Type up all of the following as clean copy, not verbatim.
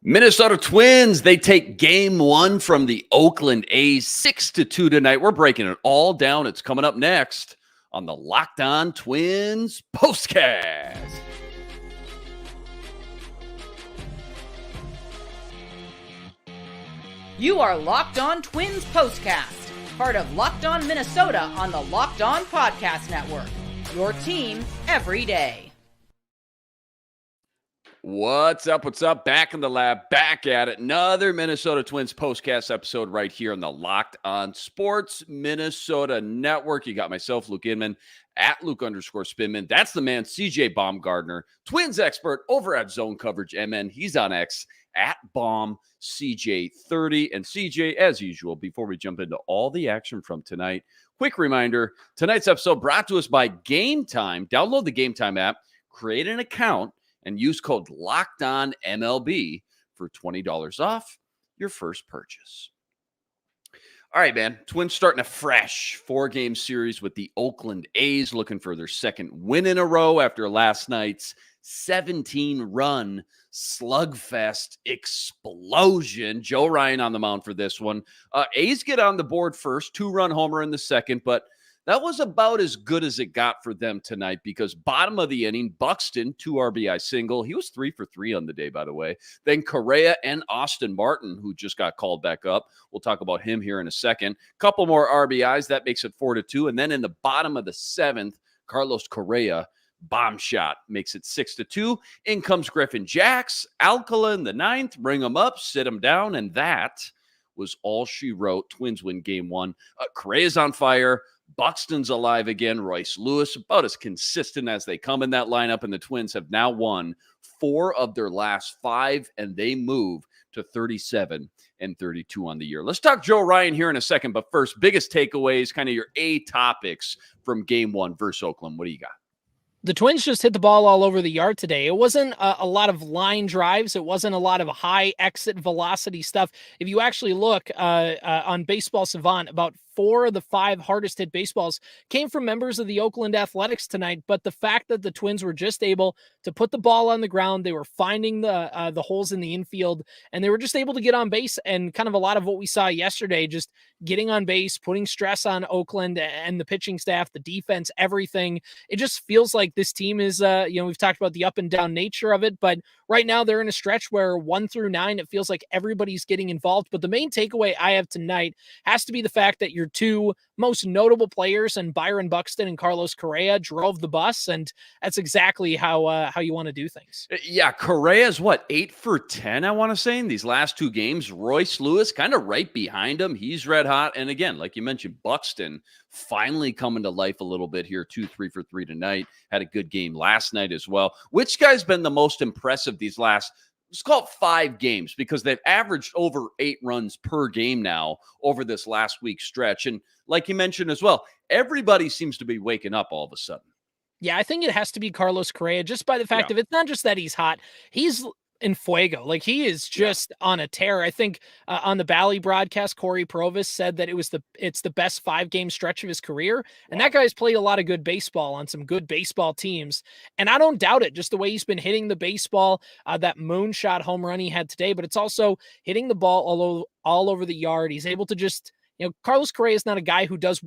Minnesota Twins, they take game one from the Oakland A's 6-2 tonight. We're breaking it all down. It's coming up next on the Locked On Twins POSTCAST. You are Locked On Twins POSTCAST, part of Locked On Minnesota on the Locked On Podcast Network. Your team every day. What's up? What's up? Back in the lab, back at it. Another Minnesota Twins POSTCAST episode right here on the Locked On Sports Minnesota Network. You got myself, Luke Inman, at Luke_Spinman. That's the man, C.J. Baumgartner, Twins expert over at Zone Coverage MN. He's on X at BaumCJ30. And CJ, as usual, before we jump into all the action from tonight, quick reminder, tonight's episode brought to us by Game Time. Download the Game Time app, create an account, and use code LOCKEDONMLB for $20 off your first purchase. All right, man. Twins starting a fresh 4-game series with the Oakland A's, looking for their second win in a row after last night's 17-run slugfest explosion. Joe Ryan on the mound for this one. A's get on the board first, 2-run homer in the second, but that was about as good as it got for them tonight because bottom of the inning, Buxton, 2 RBI single. He was 3 for 3 on the day, by the way. Then Correa and Austin Martin, who just got called back up. We'll talk about him here in a second. Couple more RBIs. That makes it 4-2. And then in the bottom of the 7th, Carlos Correa, bomb shot, makes it 6-2. In comes Griffin Jacks. Alcala in the 9th. Bring him up, sit him down, and that was all she wrote. Twins win game one. Correa's on fire. Buxton's alive again. Royce Lewis, about as consistent as they come in that lineup, and the Twins have now won 4 of their last 5, and they move to 37-32 on the year. Let's talk Joe Ryan here in a second, but first, biggest takeaways, kind of your A topics from game one versus Oakland. What do you got? The Twins just hit the ball all over the yard today. It wasn't a lot of line drives. It wasn't a lot of high exit velocity stuff. If you actually look on Baseball Savant, about 4 of the 5 hardest hit baseballs came from members of the Oakland Athletics tonight. But the fact that the Twins were just able to put the ball on the ground, they were finding the holes in the infield, and they were just able to get on base. And kind of a lot of what we saw yesterday, just getting on base, putting stress on Oakland and the pitching staff, the defense, everything. It just feels like this team is, we've talked about the up and down nature of it, but right now they're in a stretch where 1 through 9, it feels like everybody's getting involved. But the main takeaway I have tonight has to be the fact that your 2 most notable players, and Byron Buxton and Carlos Correa, drove the bus, and that's exactly how you want to do things. Yeah, Correa's 8 for 10, I want to say, in these last 2 games. Royce Lewis kind of right behind him. He's red hot. And again, like you mentioned, Buxton finally coming to life a little bit here, 3 for 3 tonight. Had a good game last night as well. Which guy's been the most impressive these last, let's call it 5 games, because they've averaged over 8 runs per game now over this last week stretch. And like you mentioned as well, everybody seems to be waking up all of a sudden. Yeah, I think it has to be Carlos Correa, just by the fact of it's not just that he's hot. He's in fuego. Like, he is just on a tear. I think on the Bally broadcast, Corey Provis said that it's the best 5-game stretch of his career. And that guy's played a lot of good baseball on some good baseball teams. And I don't doubt it, just the way he's been hitting the baseball, that moonshot home run he had today, but it's also hitting the ball all over the yard. He's able to just, Carlos Correa is not a guy who does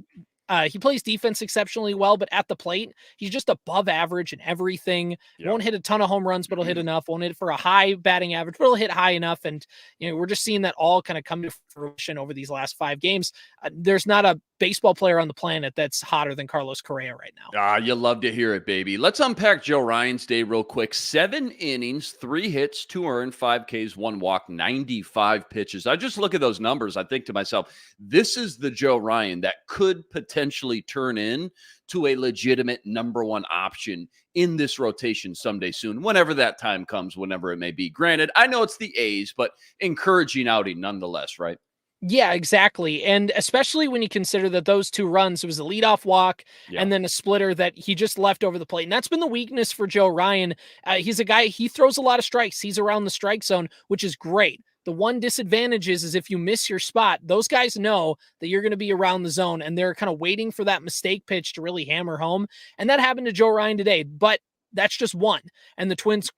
he plays defense exceptionally well, but at the plate, he's just above average in everything. Yep. Won't hit a ton of home runs, but he'll hit enough. Won't hit for a high batting average, but he'll hit high enough. And, we're just seeing that all kind of come to fruition over these last 5 games. There's not a baseball player on the planet that's hotter than Carlos Correa right now. You love to hear it, baby. Let's unpack Joe Ryan's day real quick. 7 innings, 3 hits, 2 earned, 5 Ks, 1 walk, 95 pitches. I just look at those numbers. I think to myself, this is the Joe Ryan that could potentially turn in to a legitimate number 1 option in this rotation someday soon, whenever that time comes, whenever it may be. Granted, I know it's the A's, but encouraging outing nonetheless, right? Yeah, exactly. And especially when you consider that those 2 runs, it was a leadoff walk and then a splitter that he just left over the plate. And that's been the weakness for Joe Ryan. He's a guy, he throws a lot of strikes. He's around the strike zone, which is great. The one disadvantage is if you miss your spot, those guys know that you're going to be around the zone, and they're kind of waiting for that mistake pitch to really hammer home. And that happened to Joe Ryan today, but that's just one. And the Twins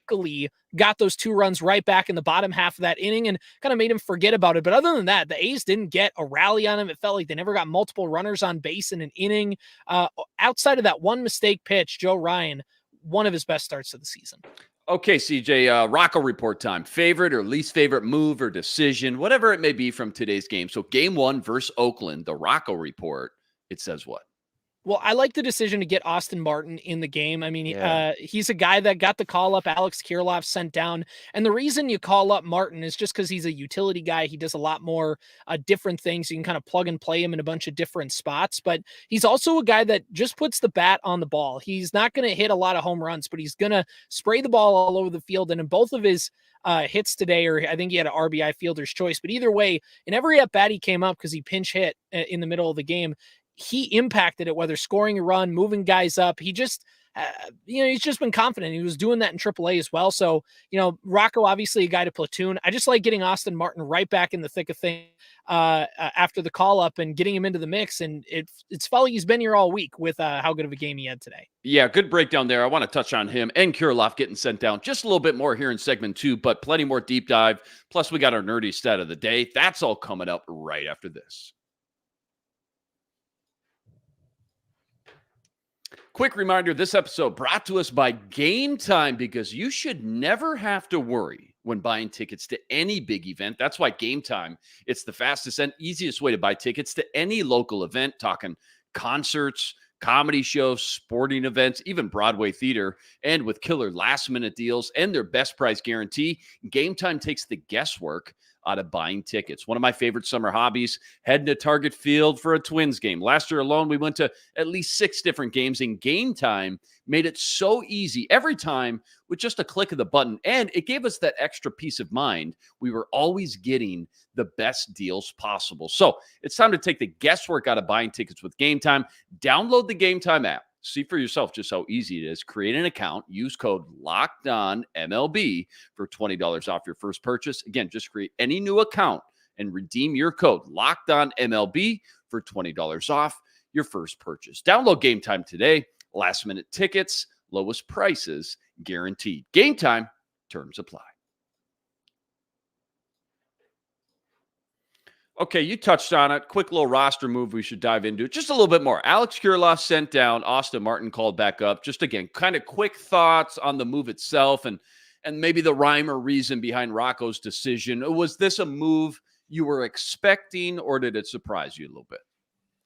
luckily got those 2 runs right back in the bottom half of that inning and kind of made him forget about it. But other than that, the A's didn't get a rally on him. It felt like they never got multiple runners on base in an inning. Outside of that one mistake pitch, Joe Ryan, one of his best starts of the season. Okay, CJ, Rocco report time. Favorite or least favorite move or decision, whatever it may be from today's game. So game 1 versus Oakland, the Rocco report, it says what? Well, I like the decision to get Austin Martin in the game. I mean, Yeah. he's a guy that got the call up. Alex Kirilloff sent down. And the reason you call up Martin is just because he's a utility guy. He does a lot more different things. You can kind of plug and play him in a bunch of different spots. But he's also a guy that just puts the bat on the ball. He's not going to hit a lot of home runs, but he's going to spray the ball all over the field. And in both of his hits today, or I think he had an RBI fielder's choice. But either way, in every at bat he came up because he pinch hit in the middle of the game, he impacted it, whether scoring a run, moving guys up. He just, he's just been confident. He was doing that in AAA as well. So, Rocco, obviously a guy to platoon. I just like getting Austin Martin right back in the thick of things after the call up and getting him into the mix. And it's felt like he's been here all week with how good of a game he had today. Yeah, good breakdown there. I want to touch on him and Kirilloff getting sent down just a little bit more here in segment 2, but plenty more deep dive. Plus, we got our nerdy stat of the day. That's all coming up right after this. Quick reminder, this episode brought to us by Game Time, because you should never have to worry when buying tickets to any big event. That's why Game Time, it's the fastest and easiest way to buy tickets to any local event, talking concerts, comedy shows, sporting events, even Broadway theater. And with killer last-minute deals and their best price guarantee, Game Time takes the guesswork out of buying tickets. One of my favorite summer hobbies, heading to Target Field for a Twins game. Last year alone, we went to at least 6 different games, and Game Time made it so easy every time with just a click of the button. And it gave us that extra peace of mind. We were always getting the best deals possible. So it's time to take the guesswork out of buying tickets with Game Time. Download the Game Time app. See for yourself just how easy it is. Create an account. Use code LOCKEDONMLB for $20 off your first purchase. Again, just create any new account and redeem your code LOCKEDONMLB for $20 off your first purchase. Download Game Time today. Last-minute tickets, lowest prices guaranteed. Game Time. Terms apply. Okay, you touched on it. Quick little roster move we should dive into. Just a little bit more. Alex Kirilloff sent down. Austin Martin called back up. Just again, kind of quick thoughts on the move itself and maybe the rhyme or reason behind Rocco's decision. Was this a move you were expecting, or did it surprise you a little bit?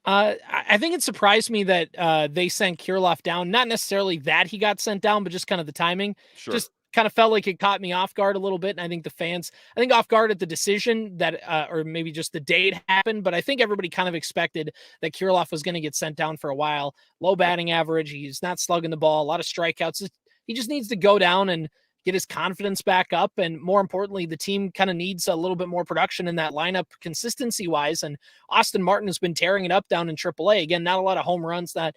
I think it surprised me that they sent Kirilloff down. Not necessarily that he got sent down, but just kind of the timing. Sure. Just kind of felt like it caught me off guard a little bit. And I think the fans, off guard at the decision that, or maybe just the day it happened, but I think everybody kind of expected that Kirilloff was going to get sent down for a while. Low batting average. He's not slugging the ball, a lot of strikeouts. He just needs to go down and get his confidence back up. And more importantly, the team kind of needs a little bit more production in that lineup consistency wise. And Austin Martin has been tearing it up down in AAA. Again, not a lot of home runs, that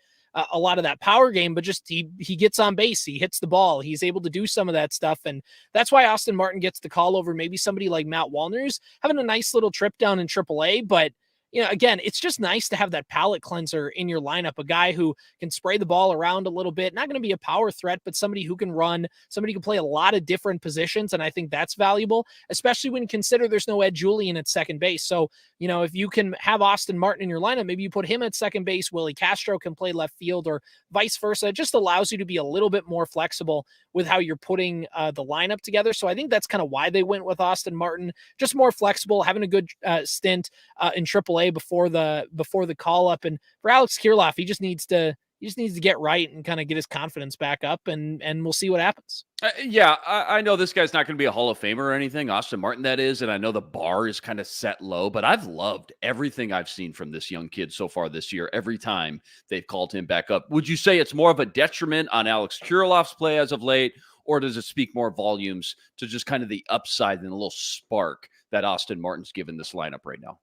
a lot of that power game, but just he gets on base, he hits the ball, he's able to do some of that stuff. And that's why Austin Martin gets the call over maybe somebody like Matt Wallner's having a nice little trip down in AAA. But again, it's just nice to have that palate cleanser in your lineup, a guy who can spray the ball around a little bit, not going to be a power threat, but somebody who can run, somebody who can play a lot of different positions. And I think that's valuable, especially when you consider there's no Ed Julian at second base. So, if you can have Austin Martin in your lineup, maybe you put him at second base, Willie Castro can play left field, or vice versa. It just allows you to be a little bit more flexible with how you're putting the lineup together. So I think that's kind of why they went with Austin Martin, just more flexible, having a good stint in AAA before the call up. And for Alex Kirilloff, he just needs to get right and kind of get his confidence back up, and we'll see what happens. I know this guy's not going to be a Hall of Famer or anything, Austin Martin that is, and I know the bar is kind of set low, but I've loved everything I've seen from this young kid so far this year, every time they've called him back up. Would you say it's more of a detriment on Alex Kirilloff's play as of late, or does it speak more volumes to just kind of the upside and a little spark that Austin Martin's given this lineup right now?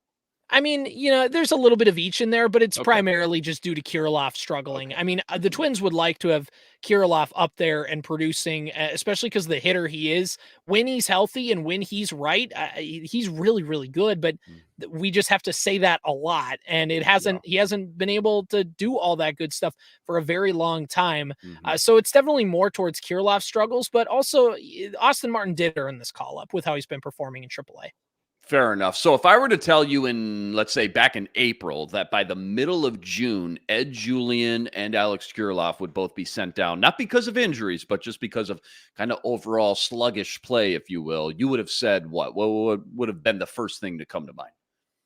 I mean, there's a little bit of each in there, but it's Okay. primarily just due to Kirilloff struggling. Okay. I mean, the Twins would like to have Kirilloff up there and producing, especially because the hitter he is, when he's healthy and when he's right, he's really, really good. But we just have to say that a lot, and he hasn't been able to do all that good stuff for a very long time. So it's definitely more towards Kirilloff's struggles, but also Austin Martin did earn this call up with how he's been performing in AAA. Fair enough. So if I were to tell you in, let's say, back in April, that by the middle of June, Ed Julian and Alex Kirilloff would both be sent down, not because of injuries, but just because of kind of overall sluggish play, if you will, you would have said what? What would have been the first thing to come to mind?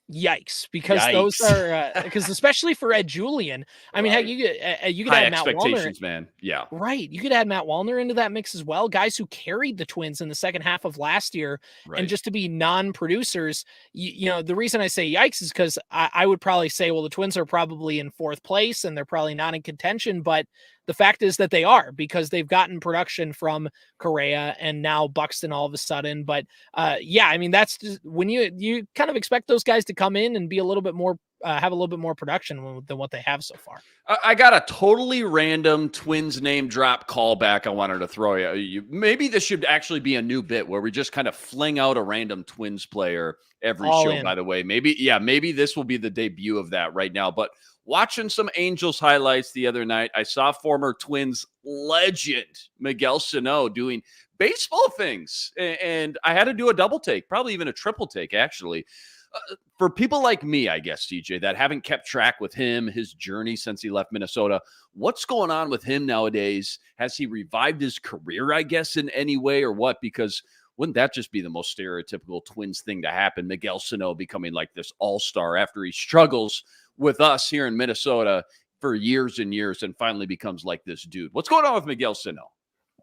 Yikes, because those are because especially for Ed Julian, I mean, heck, you could high add Matt Wallner, expectations, man. Yeah, right. You could add Matt Wallner into that mix as well. Guys who carried the Twins in the second half of last year, and just to be non-producers, the reason I say yikes is because I would probably say, well, the Twins are probably in fourth place and they're probably not in contention, but the fact is that they are, because they've gotten production from Correa and now Buxton all of a sudden. But I mean, that's just when you kind of expect those guys to come in and be a little bit more, have a little bit more production than what they have so far. I got a totally random Twins name drop callback I wanted to throw you. Maybe this should actually be a new bit where we just kind of fling out a random Twins player every show, by the way. Maybe this will be the debut of that right now. But watching some Angels highlights the other night, I saw former Twins legend Miguel Sano doing baseball things. And I had to do a double take, probably even a triple take, actually. For people like me, I guess, CJ, that haven't kept track with him, his journey since he left Minnesota, what's going on with him nowadays? Has he revived his career, I guess, in any way or what? Because wouldn't that just be the most stereotypical Twins thing to happen? Miguel Sano becoming like this all-star after he struggles with us here in Minnesota for years and years and finally becomes like this dude. What's going on with Miguel Sano?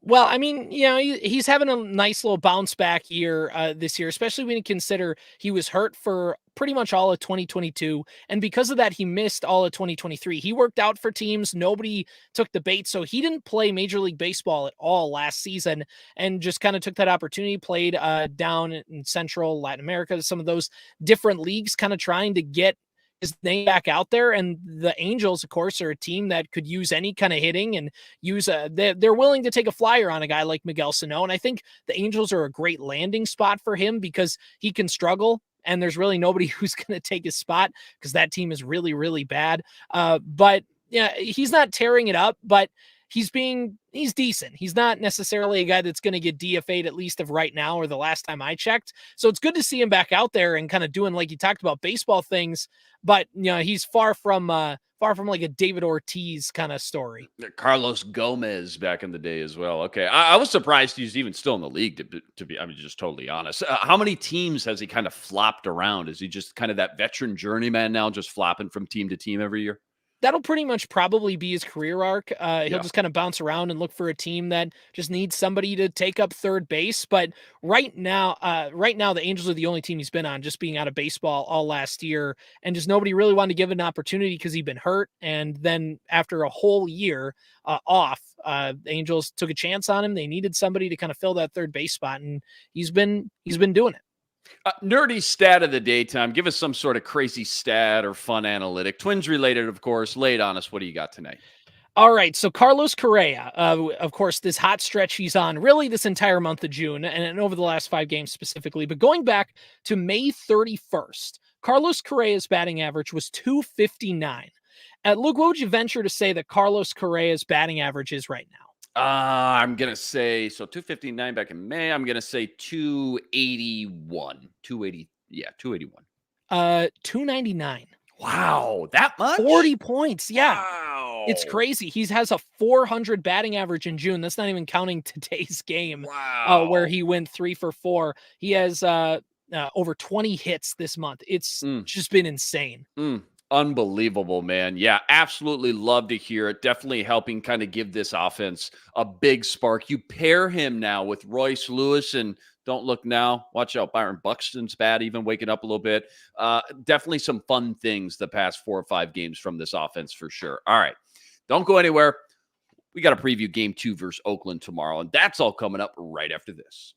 Well, I mean, he's having a nice little bounce back year this year, especially when you consider he was hurt for pretty much all of 2022. And because of that, he missed all of 2023. He worked out for teams. Nobody took the bait. So he didn't play Major League Baseball at all last season and just kind of took that opportunity, played down in Central Latin America, some of those different leagues, kind of trying to get his name back out there. And the Angels, of course, are a team that could use any kind of hitting and use they're willing to take a flyer on a guy like Miguel Sano. And I think the Angels are a great landing spot for him because he can struggle and there's really nobody who's going to take his spot because that team is really, really bad. But yeah, he's not tearing it up, but he's decent. He's not necessarily a guy that's going to get DFA'd, at least of right now or the last time I checked. So it's good to see him back out there and kind of doing, like you talked about, baseball things, but he's far from like a David Ortiz kind of story. Carlos Gomez back in the day as well. Okay. I was surprised he's even still in the league to be, I mean, just totally honest. How many teams has he kind of flopped around? Is he just kind of that veteran journeyman now, just flopping from team to team every year? That'll pretty much probably be his career arc. He'll just kind of bounce around and look for a team that just needs somebody to take up third base. But right now, the Angels are the only team he's been on, just being out of baseball all last year. And just nobody really wanted to give him an opportunity because he'd been hurt. And then after a whole year off, the Angels took a chance on him. They needed somebody to kind of fill that third base spot. And he's been doing it. Nerdy stat of the daytime. Give us some sort of crazy stat or fun analytic. Twins related, of course. Lay it on us. What do you got tonight? All right. So Carlos Correa, of course, this hot stretch he's on really this entire month of June and over the last 5 games specifically. But going back to May 31st, Carlos Correa's batting average was .259. Luke, what would you venture to say that Carlos Correa's batting average is right now? I'm going to say, so 259 back in May, I'm going to say 281. 280. Yeah, 281. 299. Wow, that much? 40 points. Yeah. Wow. It's crazy. He has a 400 batting average in June. That's not even counting today's game. Wow. Where he went 3 for 4. He has over 20 hits this month. It's just been insane. Unbelievable, man. Yeah, absolutely love to hear it. Definitely helping kind of give this offense a big spark. You pair him now with Royce Lewis and don't look now. Watch out. Byron Buxton's bad, even waking up a little bit. Definitely some fun things the past 4 or 5 games from this offense for sure. All right. Don't go anywhere. We got to preview game 2 versus Oakland tomorrow, and that's all coming up right after this.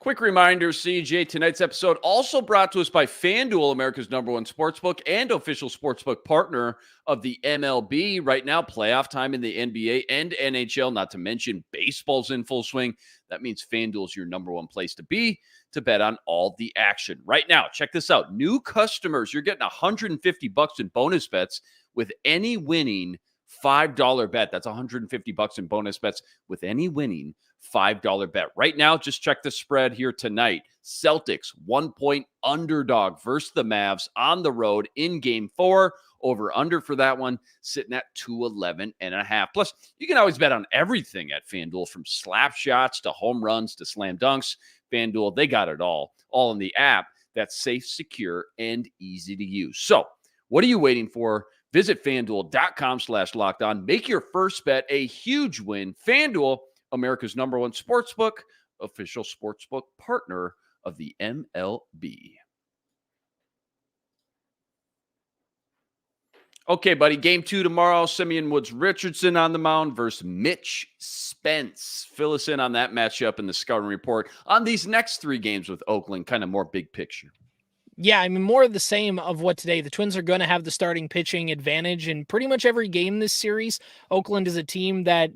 Quick reminder, CJ, tonight's episode also brought to us by FanDuel, America's #1 sportsbook and official sportsbook partner of the MLB. Right now, playoff time in the NBA and NHL, not to mention baseball's in full swing. That means FanDuel's your #1 place to be to bet on all the action. Right now, check this out. New customers, you're getting $150 in bonus bets with any winning $5 bet. That's $150 in bonus bets with any winning $5 bet. Right now, just check the spread here tonight. Celtics 1-point underdog versus the Mavs on the road in game 4. Over under for that one sitting at 211.5. Plus, you can always bet on everything at FanDuel, from slap shots to home runs to slam dunks. FanDuel, they got it all in the app that's safe, secure, and easy to use. So, what are you waiting for? Visit FanDuel.com/lockedon. Make your first bet a huge win. FanDuel, America's #1 sportsbook, official sportsbook partner of the MLB. Okay, buddy, game 2 tomorrow. Simeon Woods-Richardson on the mound versus Mitch Spence. Fill us in on that matchup in the scouting report on these next 3 games with Oakland, kind of more big picture. Yeah, I mean, more of the same of what today. The Twins are going to have the starting pitching advantage in pretty much every game this series. Oakland is a team that,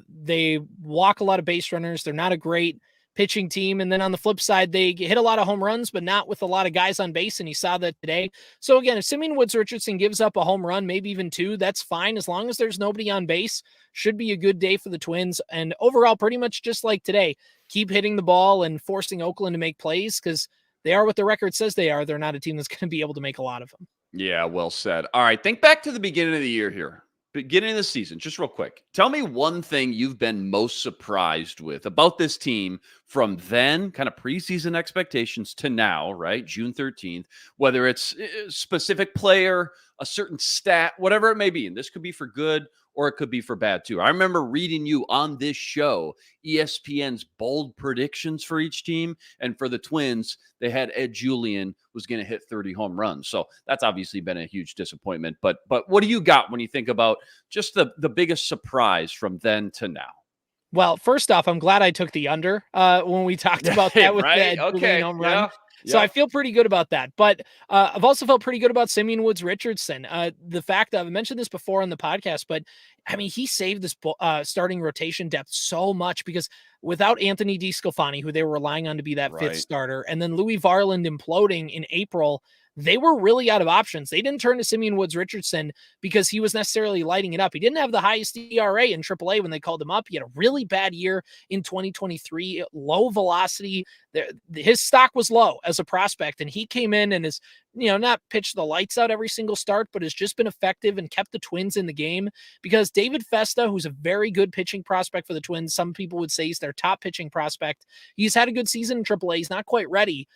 they walk a lot of base runners. They're not a great pitching team. And then on the flip side, they hit a lot of home runs, but not with a lot of guys on base. And you saw that today. So again, if Simeon Woods-Richardson gives up a home run, maybe even 2, that's fine. As long as there's nobody on base, should be a good day for the Twins. And overall, pretty much just like today, keep hitting the ball and forcing Oakland to make plays, because they are what the record says they are. They're not a team that's going to be able to make a lot of them. Yeah, well said. All right, think back to the beginning of the year here. Beginning of the season, just real quick. Tell me one thing you've been most surprised with about this team from then, kind of preseason expectations, to now, right? June 13th, whether it's a specific player, a certain stat, whatever it may be. And this could be for good or it could be for bad too. I remember reading you on this show, ESPN's bold predictions for each team. And for the Twins, they had Ed Julian was going to hit 30 home runs. So that's obviously been a huge disappointment. But what do you got when you think about just the biggest surprise from then to now? Well, first off, I'm glad I took the under when we talked about that with right? the Okay. home run. Yeah. So I feel pretty good about that. But I've also felt pretty good about Simeon Woods-Richardson. The fact that I've mentioned this before on the podcast, but I mean, he saved this starting rotation depth so much, because without Anthony DeSclafani, who they were relying on to be that 5th starter, and then Louis Varland imploding in April, they were really out of options. They didn't turn to Simeon Woods-Richardson because he was necessarily lighting it up. He didn't have the highest ERA in AAA when they called him up. He had a really bad year in 2023, low velocity. His stock was low as a prospect, and he came in and is, not pitched the lights out every single start, but has just been effective and kept the Twins in the game. Because David Festa, who's a very good pitching prospect for the Twins, some people would say he's their top pitching prospect. He's had a good season in AAA. He's not quite ready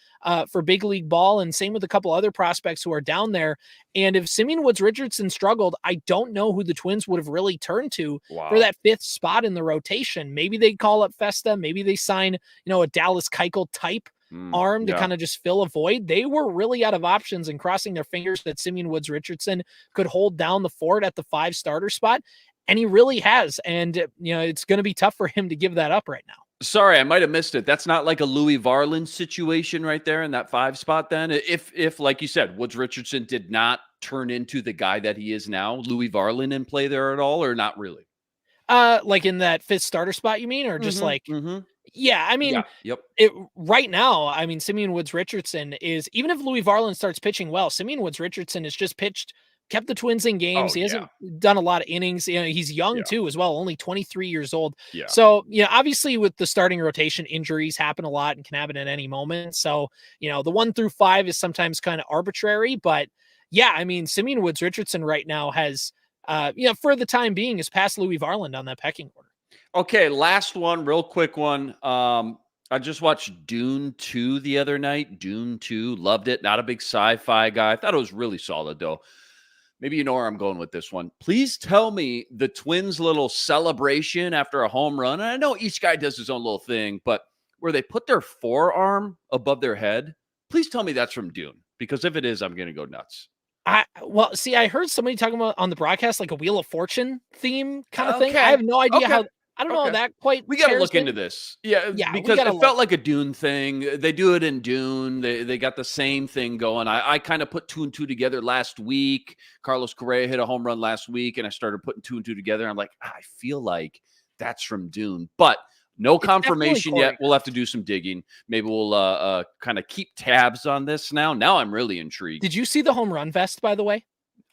for big league ball, and same with a couple other prospects who are down there. And if Simeon Woods-Richardson struggled, I don't know who the Twins would have really turned to for that 5th spot in the rotation. Maybe they call up Festa. Maybe they sign, a Dallas Keuchel type arm to kind of just fill a void. They were really out of options and crossing their fingers that Simeon Woods-Richardson could hold down the fort at the 5 starter spot. And he really has. And, it's going to be tough for him to give that up right now. Sorry, I might have missed it. That's not like a Louis Varland situation right there in that 5 spot then? If like you said, Woods-Richardson did not turn into the guy that he is now, Louis Varland in play there at all, or not really? Like in that 5th starter spot, you mean? Or just Yeah, I mean, right now, I mean, Simeon Woods-Richardson is, even if Louis Varland starts pitching well, Simeon Woods-Richardson has just kept the Twins in games. He hasn't done a lot of innings. He's young too, as well, only 23 years old. Yeah. So, obviously with the starting rotation, injuries happen a lot and can happen at any moment. So, the 1 through 5 is sometimes kind of arbitrary, but yeah, I mean, Simeon Woods-Richardson right now has, for the time being, is past Louis Varland on that pecking order. Okay, last one, real quick one. I just watched Dune 2 the other night. Dune 2, loved it. Not a big sci-fi guy. I thought it was really solid, though. Maybe you know where I'm going with this one. Please tell me the Twins' little celebration after a home run. And I know each guy does his own little thing, but where they put their forearm above their head, please tell me that's from Dune. Because if it is, I'm going to go nuts. I heard somebody talking about on the broadcast, like a Wheel of Fortune theme kind of thing. I have no idea how I don't know that quite. We got to look me. into this. Yeah, Yeah, because it felt like a Dune thing. They do it in Dune. They got the same thing going. I kind of put 2 and 2 together last week. Carlos Correa hit a home run last week, and I started putting 2 and 2 together. I'm like, I feel like that's from Dune, but no confirmation yet. We'll have to do some digging. Maybe we'll kind of keep tabs on this now. Now I'm really intrigued. Did you see the home run vest, by the way?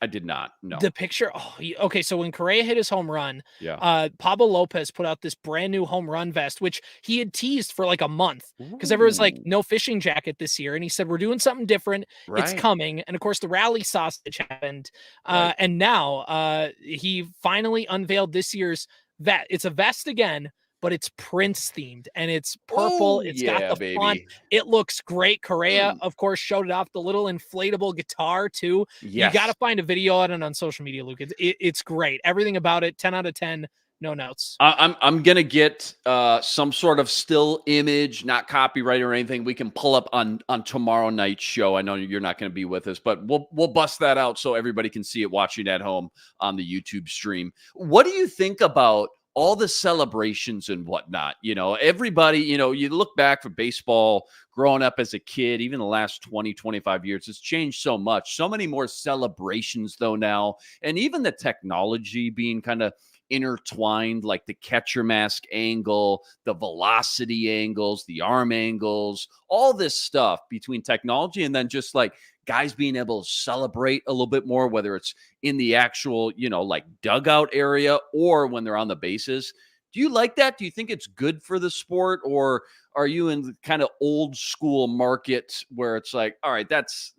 I did not. No. The picture. Oh, okay. So when Correa hit his home run, yeah, Pablo Lopez put out this brand new home run vest, which he had teased for like a month because everyone's like, no fishing jacket this year. And he said, we're doing something different. Right. It's coming. And of course, the rally sausage happened. Right. And now he finally unveiled this year's vest. It's a vest again, but it's Prince themed and it's purple. It's got the font. It looks great. Correa, of course, showed it off, the little inflatable guitar too. Yes. You got to find a video on it on social media, Luke. It's great. Everything about it, 10 out of 10, no notes. I'm going to get some sort of still image, not copyright or anything we can pull up on tomorrow night's show. I know you're not going to be with us, but we'll bust that out so everybody can see it watching at home on the YouTube stream. What do you think about all the celebrations and whatnot? You know, everybody, you know, you look back for baseball growing up as a kid, even the last 20, 25 years, it's changed so much. So many more celebrations though now, and even the technology being kind of intertwined, like the catcher mask angle, the velocity angles, the arm angles, all this stuff between technology and then just like guys being able to celebrate a little bit more, whether it's in the actual, you know, like dugout area or when they're on the bases. Do you like that? Do you think it's good for the sport, or are you in the kind of old school market where it's like, all right, that's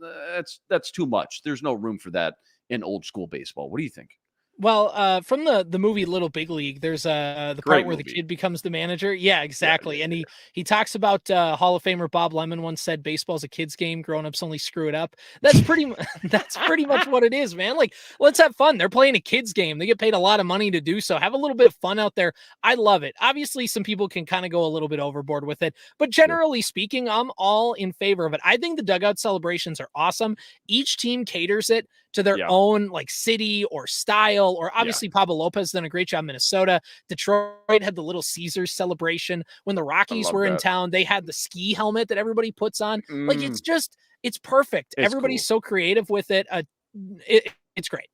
too much. There's no room for that in old school baseball. What do you think? Well, from the movie Little Big League, there's the part where the kid becomes the manager. Yeah, exactly. Yeah. And he talks about Hall of Famer Bob Lemon once said, baseball's a kid's game. Grown-ups only screw it up. That's pretty much what it is, man. Like, let's have fun. They're playing a kid's game. They get paid a lot of money to do so. Have a little bit of fun out there. I love it. Obviously, some people can kind of go a little bit overboard with it, but generally speaking, I'm all in favor of it. I think the dugout celebrations are awesome. Each team caters it to their own like city or style, or obviously Pablo Lopez done a great job in Minnesota. Detroit had the Little Caesars celebration. When the Rockies were in town, they had the ski helmet that everybody puts on. Like, it's perfect. Everybody's so creative with it. It's great.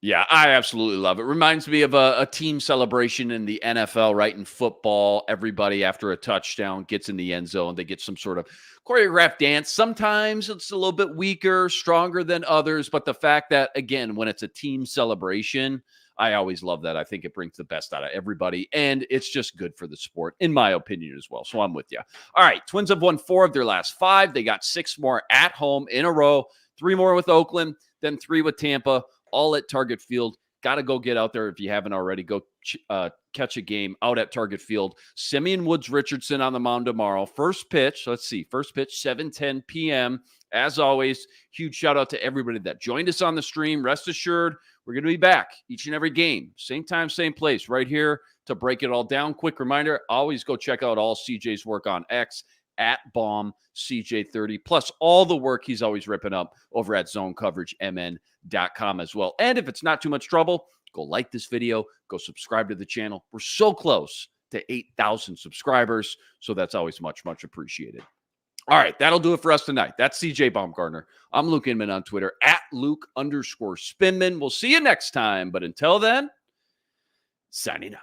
Yeah, I absolutely love it. Reminds me of a team celebration in the NFL, right? In football, everybody after a touchdown gets in the end zone. They get some sort of choreographed dance. Sometimes it's a little bit weaker, stronger than others. But the fact that, again, when it's a team celebration, I always love that. I think it brings the best out of everybody. And it's just good for the sport, in my opinion, as well. So I'm with you. All right, Twins have won 4 of their last 5. They got 6 more at home in a row, 3 more with Oakland, then 3 with Tampa. All at Target Field. Got to go get out there if you haven't already. Go catch a game out at Target Field. Simeon Woods Richardson on the mound tomorrow. First pitch, let's see. First pitch, 7:10 p.m. As always, huge shout out to everybody that joined us on the stream. Rest assured, we're going to be back each and every game. Same time, same place, right here to break it all down. Quick reminder, always go check out all CJ's work on X at BaumCJ30, plus all the work he's always ripping up over at ZoneCoverageMN.com as well. And if it's not too much trouble, go like this video, go subscribe to the channel. We're so close to 8,000 subscribers, so that's always much, much appreciated. All right, that'll do it for us tonight. That's CJ Baumgartner. I'm Luke Inman on Twitter, at Luke_Spinman. We'll see you next time, but until then, signing out.